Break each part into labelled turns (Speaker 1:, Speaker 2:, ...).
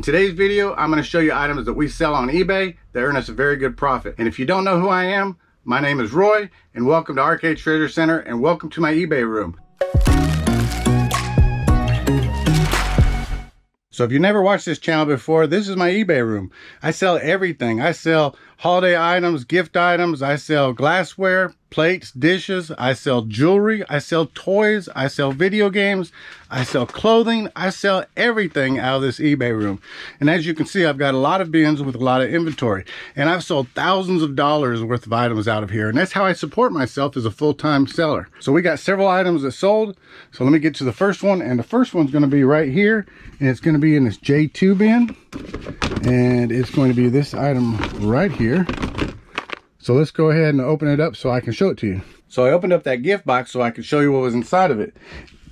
Speaker 1: In today's video, I'm going to show you items that we sell on eBay that earn us a very good profit. And if you don't know who I am, my name is Roy, and welcome to Arcade Treasure Center, and welcome to my eBay room. So if you never watched this channel before, this is my eBay room. I sell everything. I sell holiday items, gift items, I sell glassware, plates, dishes, I sell jewelry, I sell toys, I sell video games, I sell clothing, I sell everything out of this eBay room. And as you can see, I've got a lot of bins with a lot of inventory, and I've sold thousands of dollars worth of items out of here, and that's how I support myself as a full-time seller. So we got several items that sold, so let me get to the first one, and the first one's going to be right here, and it's going to be in this J2 bin, and it's going to be this item right here. So let's go ahead and open it up so I can show it to you. So I opened up that gift box so I could show you what was inside of it.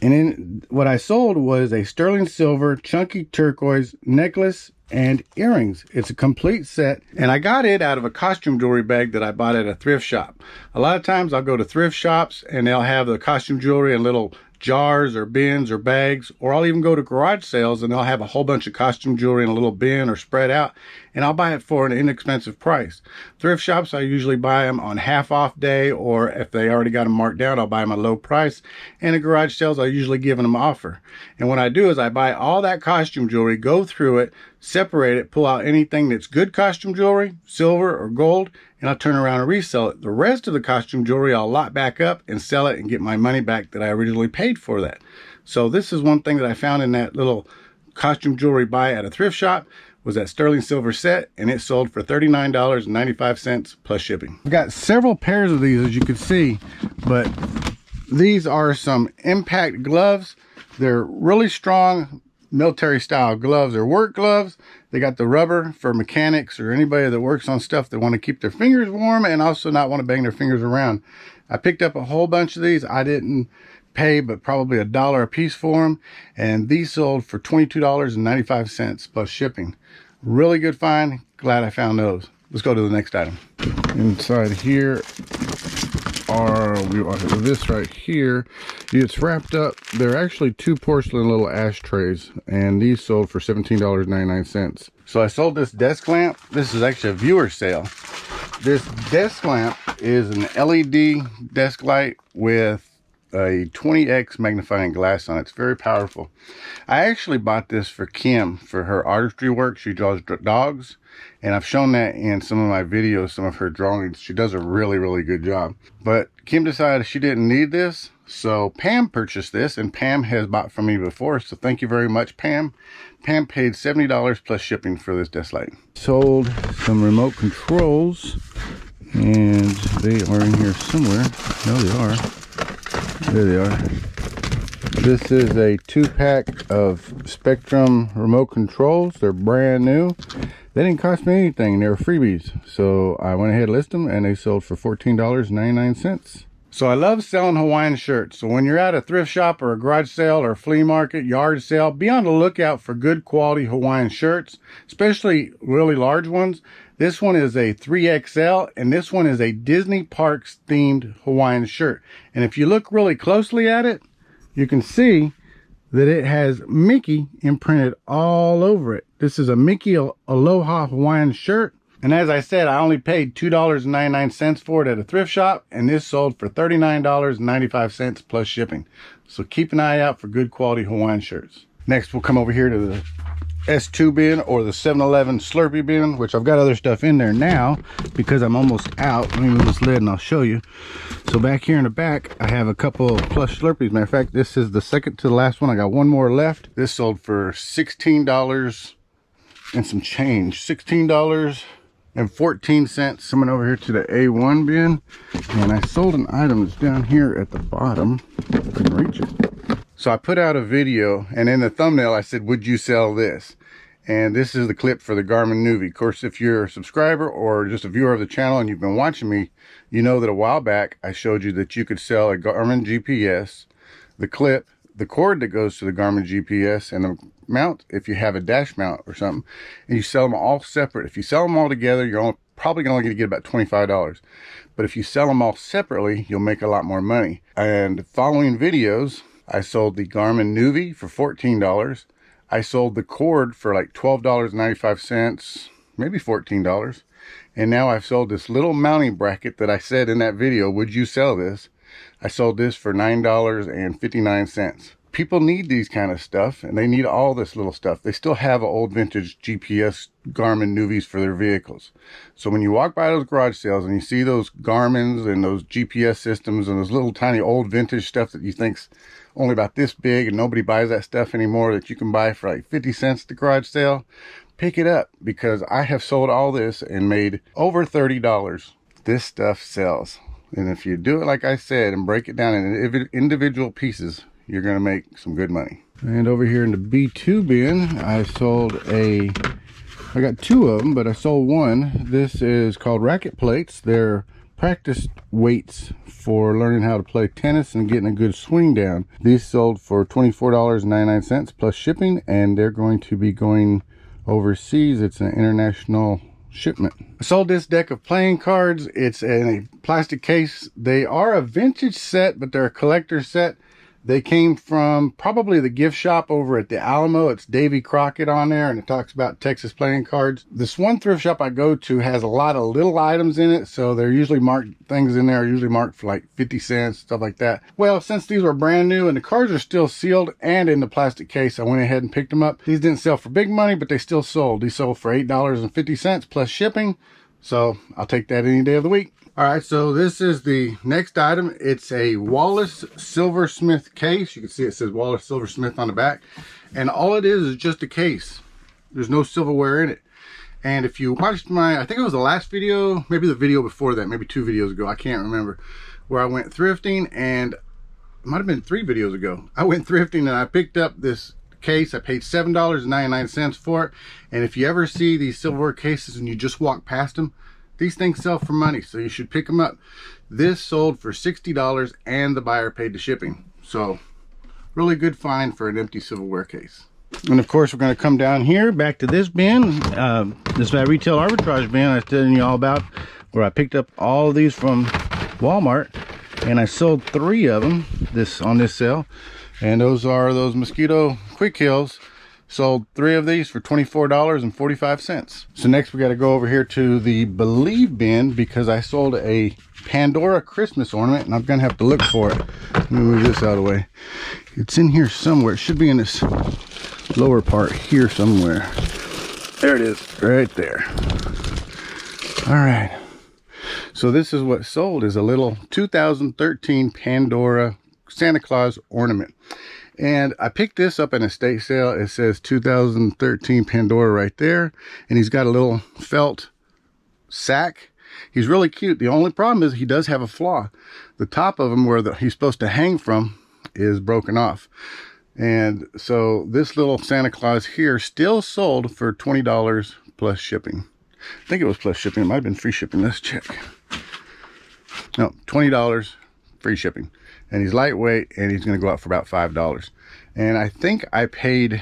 Speaker 1: And then what I sold was a sterling silver chunky turquoise necklace and earrings. It's a complete set, and I got it out of a costume jewelry bag that I bought at a thrift shop. A lot of times I'll go to thrift shops and they'll have the costume jewelry in little jars or bins or bags, or I'll even go to garage sales and they'll have a whole bunch of costume jewelry in a little bin or spread out, and I'll buy it for an inexpensive price. Thrift shops, I usually buy them on half off day, or if they already got them marked down, I'll buy them at a low price. And at garage sales, I usually give them an offer. And what I do is I buy all that costume jewelry, go through it, separate it, pull out anything that's good costume jewelry, silver or gold, and I'll turn around and resell it. The rest of the costume jewelry I'll lot back up and sell it and get my money back that I originally paid for that. So this is one thing that I found in that little costume jewelry buy at a thrift shop, was that sterling silver set, and it sold for $39.95 plus shipping. I've got several pairs of these, as you can see, but these are some impact gloves. They're really strong military style gloves or work gloves. They got the rubber for mechanics or anybody that works on stuff that want to keep their fingers warm and also not want to bang their fingers around. I picked up a whole bunch of these. I didn't pay but probably $1 a piece for them, and these sold for $22.95 plus shipping. Really good find. Glad I found those. Let's go to the next item. Inside here are this right here. It's wrapped up. They're actually two porcelain little ashtrays, and these sold for $17.99. So I sold this desk lamp. This is actually a viewer sale. This desk lamp is an LED desk light with a 20x magnifying glass on it. It's very powerful. I actually bought this for Kim for her artistry work. She draws dogs, and I've shown that in some of my videos, some of her drawings. She does a really good job. But Kim decided she didn't need this, so Pam purchased this, and Pam has bought from me before, so thank you very much, Pam. Pam paid $70 plus shipping for this desk light. Sold some remote controls, and they are in here somewhere. No, they are. There they are. This is a 2-pack of Spectrum remote controls. They're brand new. They didn't cost me anything. They were freebies. So I went ahead and listed them, and they sold for $14.99. So I love selling Hawaiian shirts. So when you're at a thrift shop or a garage sale or a flea market, yard sale, be on the lookout for good quality Hawaiian shirts, especially really large ones. This one is a 3XL, and this one is a Disney Parks themed Hawaiian shirt. And if you look really closely at it, you can see that it has Mickey imprinted all over it. This is a Mickey Aloha Hawaiian shirt. And as I said, I only paid $2.99 for it at a thrift shop, and this sold for $39.95 plus shipping. So keep an eye out for good quality Hawaiian shirts. Next, we'll come over here to the S2 bin, or the 7-Eleven Slurpy bin, which I've got other stuff in there now because I'm almost out. Let me move this lid and I'll show you. So back here in the back, I have a couple of plush Slurpees. Matter of fact, this is the second to the last one. I got one more left. This sold for $16 and some change. $16.14. Coming over here to the A1 bin, and I sold an item that's down here at the bottom. I couldn't reach it. So I put out a video, and in the thumbnail I said, would you sell this? And this is the clip for the Garmin Nuvi. Of course, if you're a subscriber or just a viewer of the channel and you've been watching me, you know that a while back I showed you that you could sell a Garmin GPS, the clip, the cord that goes to the Garmin GPS, and the mount if you have a dash mount or something, and you sell them all separate. If you sell them all together, you're probably only going to get about $25. But if you sell them all separately, you'll make a lot more money. And following videos, I sold the Garmin Nuvi for $14. I sold the cord for like $12.95, maybe $14. And now I've sold this little mounting bracket that I said in that video, would you sell this? I sold this for $9.59. People need these kind of stuff, and they need all this little stuff. They still have old vintage GPS Garmin Nuvies for their vehicles. So when you walk by those garage sales and you see those Garmins and those GPS systems and those little tiny old vintage stuff that you think's only about this big and nobody buys that stuff anymore, that you can buy for like 50 cents at the garage sale, pick it up, because I have sold all this and made over $30. This stuff sells. And if you do it like I said and break it down in individual pieces, you're going to make some good money. And over here in the B2 bin, I got two of them, but I sold one. This is called racket plates. They're practice weights for learning how to play tennis and getting a good swing down. These sold for $24.99 plus shipping, and they're going to be going overseas. It's an international shipment. I sold this deck of playing cards. It's in a plastic case. They are a vintage set, but they're a collector set. They came from probably the gift shop over at the Alamo. It's Davy Crockett on there, and it talks about Texas playing cards. This one thrift shop I go to has a lot of little items in it, so they're usually marked, things in there are usually marked for like 50 cents, stuff like that. Well, since these were brand new and the cards are still sealed and in the plastic case, I went ahead and picked them up. These didn't sell for big money, but they still sold. These sold for $8.50 plus shipping, so I'll take that any day of the week. All right, so this is the next item. It's a Wallace Silversmith case. You can see it says Wallace Silversmith on the back. And all it is just a case. There's no silverware in it. And if you watched I think it was the last video, maybe the video before that, maybe 2 videos ago, I can't remember, where I went thrifting, and it might have been 3 videos ago. I went thrifting and I picked up this case. I paid $7.99 for it. And if you ever see these silverware cases and you just walk past them, these things sell for money, so you should pick them up. This sold for $60 and the buyer paid the shipping. So really good find for an empty silverware case. And of course, we're going to come down here back to this bin. This is my retail arbitrage bin I was telling you all about, where I picked up all of these from Walmart, and I sold 3 of them on this sale. And those are those mosquito quick kills. Sold 3 of these for $24.45. So next we got to go over here to the Believe bin, because I sold a Pandora Christmas ornament, and I'm gonna have to look for it. Let me move this out of the way. It's in here somewhere. It should be in this lower part here somewhere. There it is, right there. All right. So this is what sold, is a little 2013 Pandora Santa Claus ornament. And I picked this up in a estate sale. It says 2013 Pandora right there. And he's got a little felt sack. He's really cute. The only problem is he does have a flaw. The top of him, where he's supposed to hang from, is broken off. And so this little Santa Claus here still sold for $20 plus shipping. I think it was plus shipping. It might have been free shipping. Let's check. No, $20 free shipping. And he's lightweight, and he's going to go out for about $5. And I think I paid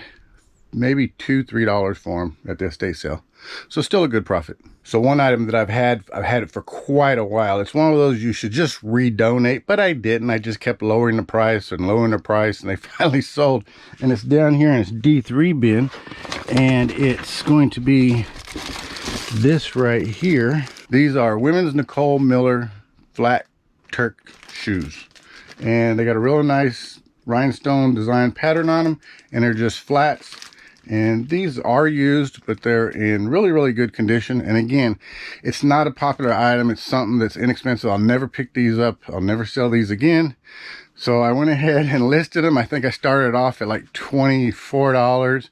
Speaker 1: maybe $2-3 for him at the estate sale. So still a good profit. So one item that I've had it for quite a while. It's one of those you should just redonate, but I didn't. I just kept lowering the price and lowering the price, and they finally sold. And it's down here in its D3 bin, and it's going to be this right here. These are Women's Nicole Miller flat Turk shoes. And they got a real nice rhinestone design pattern on them, and they're just flats. And these are used, but they're in really, really good condition. And again, it's not a popular item. It's something that's inexpensive. I'll never pick these up. I'll never sell these again. So I went ahead and listed them. I think I started off at like $24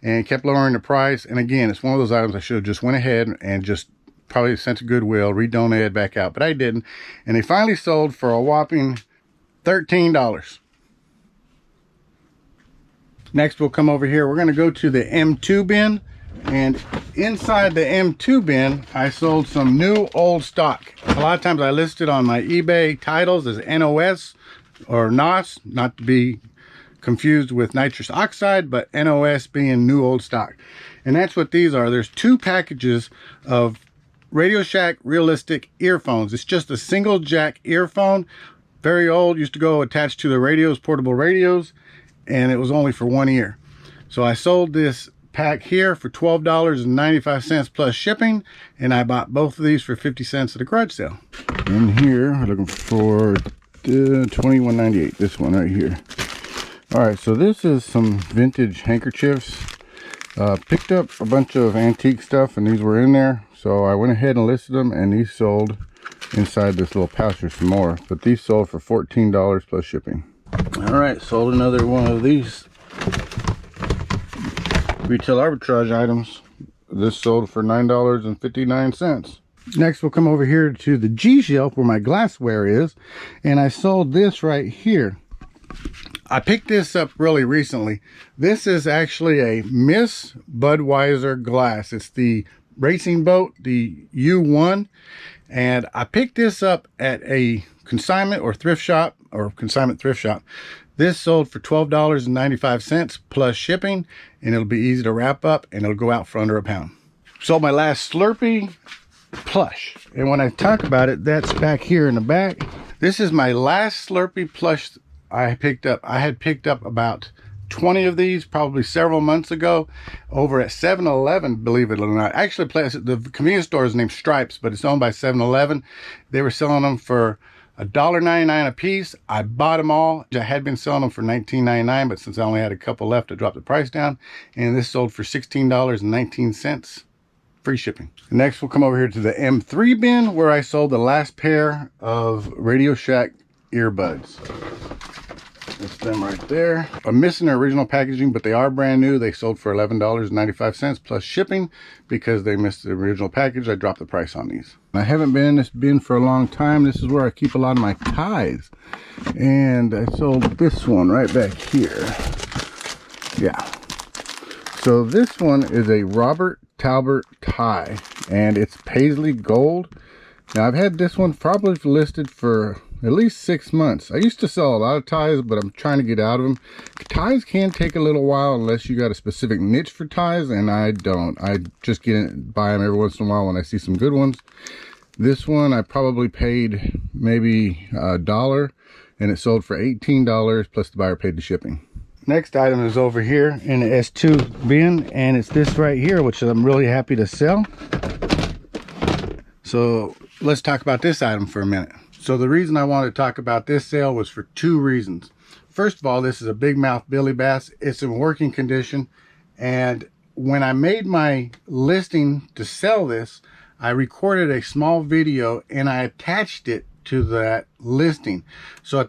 Speaker 1: and kept lowering the price. And again, it's one of those items I should have just went ahead and just probably sent to Goodwill, redonated back out, but I didn't. And they finally sold for a whopping $13. Next, we'll come over here. We're going to go to the M2 bin, and inside the M2 bin, I sold some new old stock. A lot of times I listed on my eBay titles as NOS or NOS, not to be confused with nitrous oxide, but NOS being new old stock. And that's what these are. There's 2 packages of Radio Shack Realistic earphones. It's just a single jack earphone. Very old, used to go attached to the radios, portable radios, and it was only for 1 ear. So I sold this pack here for $12.95 plus shipping, and I bought both of these for 50 cents at a garage sale. In here, we're looking for $21.98, this one right here. All right, so this is some vintage handkerchiefs. Picked up a bunch of antique stuff, and these were in there, so I went ahead and listed them, and these sold inside this little pouch. There's some more, but these sold for $14 plus shipping. All right, sold another one of these retail arbitrage items. This sold for $9.59. Next, we'll come over here to the G shelf where my glassware is, and I sold this right here. I picked this up really recently. This is actually a Miss Budweiser glass. It's the racing boat, the U1, and I picked this up at a consignment or thrift shop, or consignment thrift shop. This sold for $12.95 plus shipping, and it'll be easy to wrap up, and it'll go out for under £1. Sold my last Slurpy Plush, and when I talk about it, that's back here in the back. This is my last Slurpy Plush I picked up. I had picked up about 20 of these probably several months ago over at 7-Eleven, believe it or not. Actually, the convenience store is named Stripes, but it's owned by 7-Eleven. They were selling them for $1.99 a piece. I bought them all. I had been selling them for $19.99, but since I only had a couple left, I dropped the price down, and this sold for $16.19. Free shipping. Next, we'll come over here to the M3 bin where I sold the last pair of Radio Shack earbuds. It's them right there. I'm missing their original packaging, but they are brand new. They sold for $11.95 plus shipping. Because they missed the original package, I dropped the price on these. I haven't been in this bin for a long time. This is where I keep a lot of my ties. And I sold this one right back here. Yeah. So this one is a Robert Talbert tie, and it's paisley gold. Now I've had this one probably listed for at least 6 months. I used to sell a lot of ties, but I'm trying to get out of them. Ties can take a little while unless you got a specific niche for ties, and I don't. I just buy them every once in a while when I see some good ones. This one I probably paid maybe $1, and it sold for $18 plus the buyer paid the shipping. Next item is over here in the S2 bin, and it's this right here, which I'm really happy to sell. So let's talk about this item for a minute. So the reason I wanted to talk about this sale was for 2 reasons. First of all, this is a big mouth billy bass. It's in working condition, and when I made my listing to sell this, I recorded a small video and I attached it to that listing. So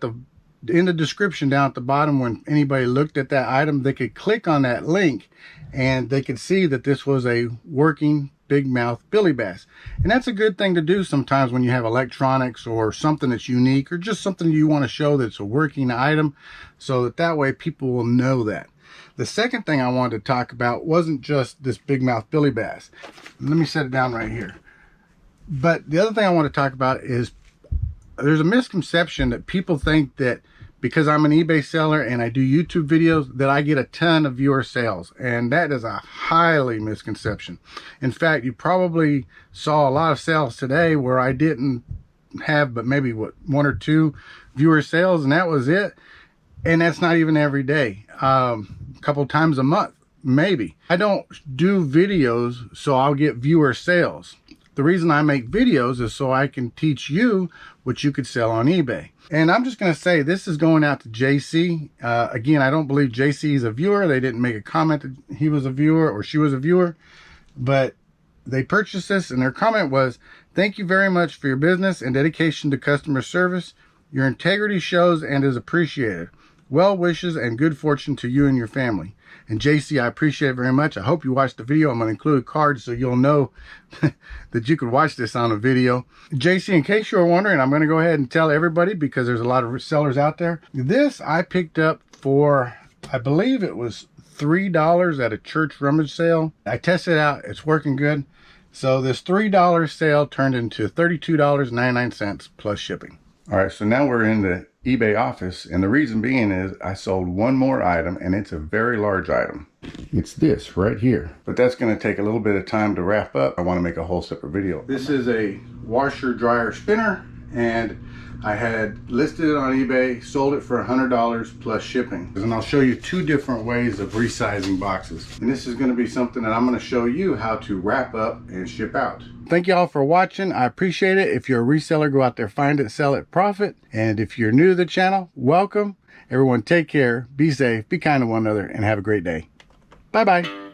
Speaker 1: in the description down at the bottom, when anybody looked at that item, they could click on that link and they could see that this was a working big mouth billy bass. And that's a good thing to do sometimes when you have electronics or something that's unique, or just something you want to show that's a working item, so that way people will know that. The second thing I wanted to talk about wasn't just this big mouth billy bass. Let me set it down right here. But the other thing I want to talk about is there's a misconception that people think that because I'm an eBay seller and I do YouTube videos that I get a ton of viewer sales, and that is a highly misconception. In fact, you probably saw a lot of sales today where I didn't have but maybe 1 or 2 viewer sales, and that was it. And that's not even every day. A couple times a month, maybe. I don't do videos so I'll get viewer sales. The reason I make videos is so I can teach you what you could sell on eBay. And I'm just going to say this is going out to JC. Again, I don't believe JC is a viewer. They didn't make a comment that he was a viewer or she was a viewer. But they purchased this, and their comment was, "Thank you very much for your business and dedication to customer service. Your integrity shows and is appreciated. Well wishes and good fortune to you and your family." And JC, I appreciate it very much. I hope you watched the video. I'm going to include a card so you'll know that you could watch this on a video. JC, in case you're wondering, I'm going to go ahead and tell everybody, because there's a lot of sellers out there. This I picked up for, I believe it was $3 at a church rummage sale. I tested it out. It's working good. So this $3 sale turned into $32.99 plus shipping. All right, so now we're in the eBay office, and the reason being is I sold one more item, and it's a very large item. It's this right here, but that's going to take a little bit of time to wrap up. I want to make a whole separate video. This is a washer dryer spinner, and I had listed it on eBay, sold it for $100 plus shipping. And I'll show you 2 different ways of resizing boxes. And this is going to be something that I'm going to show you how to wrap up and ship out. Thank you all for watching. I appreciate it. If you're a reseller, go out there, find it, sell it, profit. And if you're new to the channel, welcome. Everyone take care, be safe, be kind to one another, and have a great day. Bye-bye.